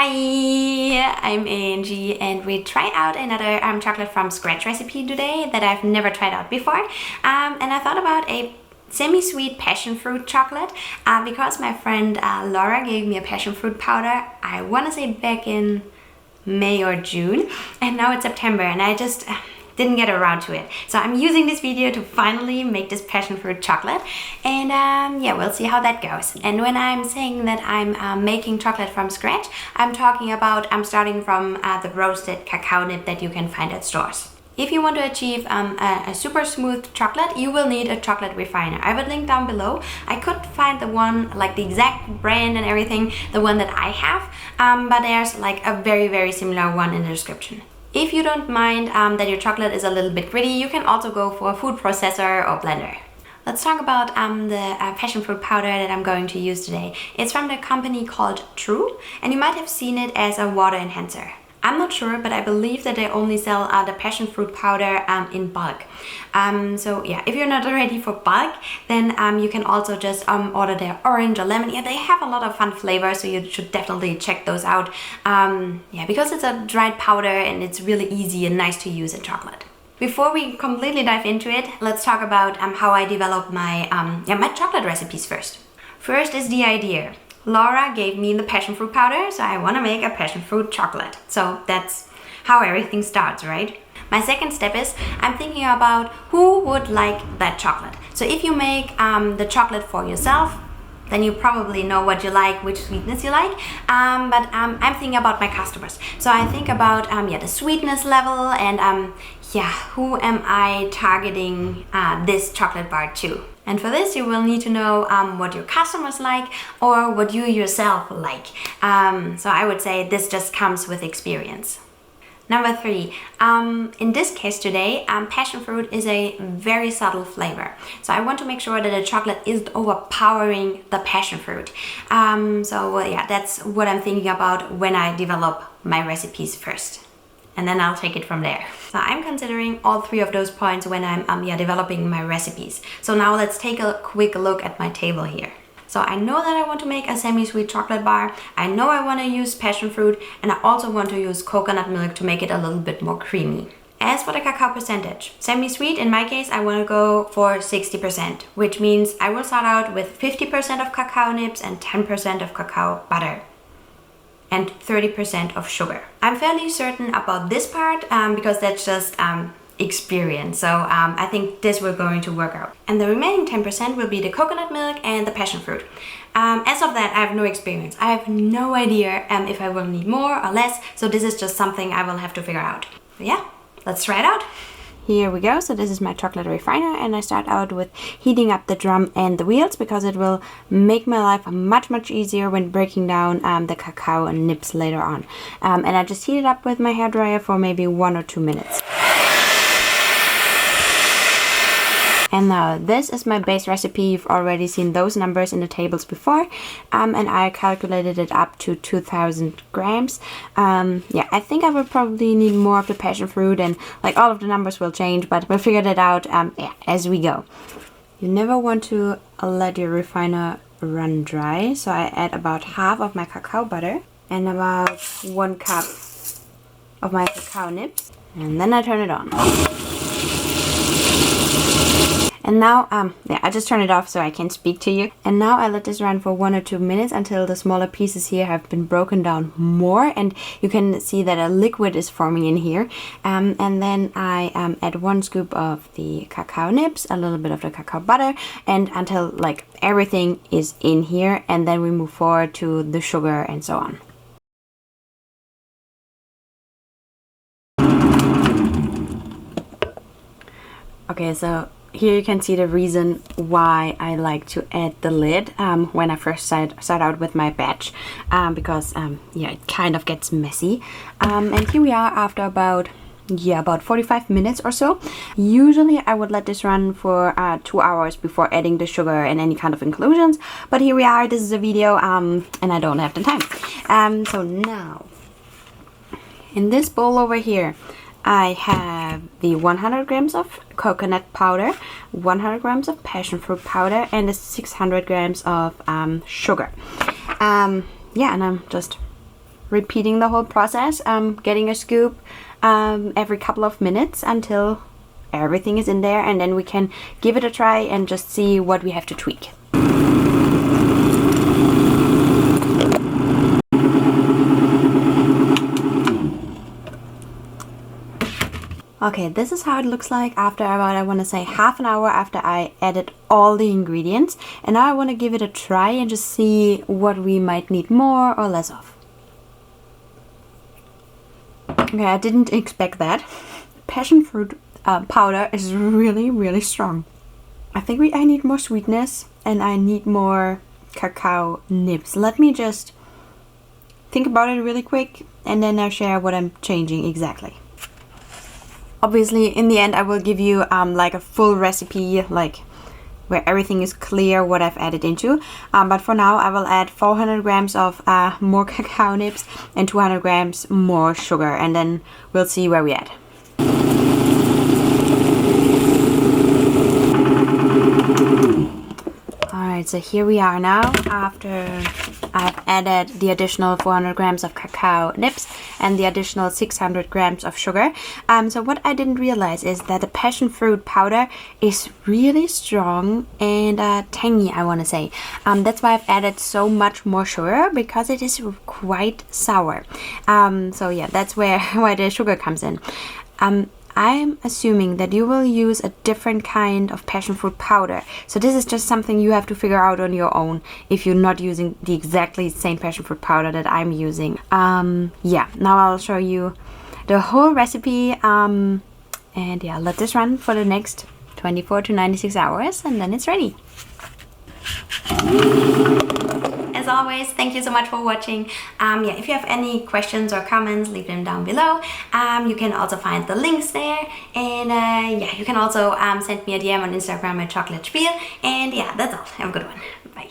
Hi, I'm Angi and we tried out another chocolate from scratch recipe today that I've never tried out before. And I thought about a semi-sweet passion fruit chocolate because my friend Laura gave me a passion fruit powder, I want to say back in May or June, and now it's September and I just didn't get around to it. So I'm using this video to finally make this passion fruit chocolate, and yeah, we'll see how that goes. And when I'm saying that I'm making chocolate from scratch, I'm talking about I'm starting from the roasted cacao nib that you can find at stores. If you want to achieve a super smooth chocolate, you will need a chocolate refiner. I will link down below. I could find the one, like the exact brand and everything, the one that I have, but there's like a very similar one in the description. If you don't mind that your chocolate is a little bit gritty, you can also go for a food processor or blender. Let's talk about the passion fruit powder that I'm going to use today. It's from the company called True, and you might have seen it as a water enhancer. I'm not sure, but I believe that they only sell the passion fruit powder in bulk. So yeah, if you're not ready for bulk, then you can also just order their orange or lemon. Yeah, they have a lot of fun flavors, so you should definitely check those out. Yeah, because it's a dried powder and it's really easy and nice to use in chocolate. Before we completely dive into it, let's talk about how I develop my my chocolate recipes first. First is the idea. Laura gave me the passion fruit powder, so I want to make a passion fruit chocolate. So that's how everything starts, right? My second step is I'm thinking about who would like that chocolate. So if you make the chocolate for yourself, then you probably know what you like, which sweetness you like. But I'm thinking about my customers. So I think about the sweetness level and who am I targeting this chocolate bar to? And for this, you will need to know what your customers like or what you yourself like. So I would say this just comes with experience. Number 3, in this case today, passion fruit is a very subtle flavor. So I want to make sure that the chocolate isn't overpowering the passion fruit. Yeah, that's what I'm thinking about when I develop my recipes first. And then I'll take it from there. So I'm considering all 3 of those points when I'm developing my recipes. So now let's take a quick look at my table here. So I know that I want to make a semi-sweet chocolate bar. I know I want to use passion fruit, and I also want to use coconut milk to make it a little bit more creamy. As for the cacao percentage, semi-sweet, in my case, I want to go for 60%, which means I will start out with 50% of cacao nibs and 10% of cacao butter, and 30% of sugar. I'm fairly certain about this part because that's just experience. So I think this will going to work out. And the remaining 10% will be the coconut milk and the passion fruit. As of that, I have no experience. I have no idea if I will need more or less. So this is just something I will have to figure out. So yeah, let's try it out. Here we go. So this is my chocolate refiner, and I start out with heating up the drum and the wheels because it will make my life much easier when breaking down the cacao and nibs later on. And I just heat it up with my hairdryer for maybe 1 or 2 minutes. And now this is my base recipe. You've already seen those numbers in the tables before, and I calculated it up to 2000 grams. Yeah, I think I will probably need more of the passion fruit, and like all of the numbers will change, but we'll figure that out as we go. You never want to let your refiner run dry, so I add about half of my cacao butter and about 1 cup of my cacao nibs, and then I turn it on. And now, I just turn it off so I can speak to you. And now I let this run for 1 or 2 minutes until the smaller pieces here have been broken down more. And you can see that a liquid is forming in here. And then I add 1 scoop of the cacao nibs, a little bit of the cacao butter, and until like everything is in here. And then we move forward to the sugar and so on. Okay, so here you can see the reason why I like to add the lid when I first start out with my batch, because it kind of gets messy. And here we are after about 45 minutes or so. Usually I would let this run for 2 hours before adding the sugar and any kind of inclusions, but here we are. This is a video and I don't have the time. So now in this bowl over here I have the 100 grams of coconut powder, 100 grams of passion fruit powder, and the 600 grams of sugar. Yeah, and I'm just repeating the whole process, getting a scoop every couple of minutes until everything is in there, and then we can give it a try and just see what we have to tweak. Okay, this is how it looks like after about, I want to say, half an hour after I added all the ingredients. And now I want to give it a try and just see what we might need more or less of. Okay, I didn't expect that. Passion fruit powder is really, really strong. I think I need more sweetness and I need more cacao nibs. Let me just think about it really quick and then I'll share what I'm changing exactly. Obviously, in the end, I will give you like a full recipe, like where everything is clear what I've added into. But for now, I will add 400 grams of more cacao nibs and 200 grams more sugar, and then we'll see where we at. Alright, so here we are now after I've added the additional 400 grams of cacao nibs and the additional 600 grams of sugar. So what I didn't realize is that the passion fruit powder is really strong and tangy, I want to say. That's why I've added so much more sugar, because it is quite sour. So yeah, that's why the sugar comes in. I'm assuming that you will use a different kind of passion fruit powder. So this is just something you have to figure out on your own if you're not using the exactly same passion fruit powder that I'm using. Yeah, now I'll show you the whole recipe. And yeah, let this run for the next 24 to 96 hours and then it's ready. As always, thank you so much for watching. Yeah, if you have any questions or comments, leave them down below. You can also find the links there, and yeah, you can also send me a DM on Instagram at Chocolatier. And yeah, that's all. Have a good one. Bye.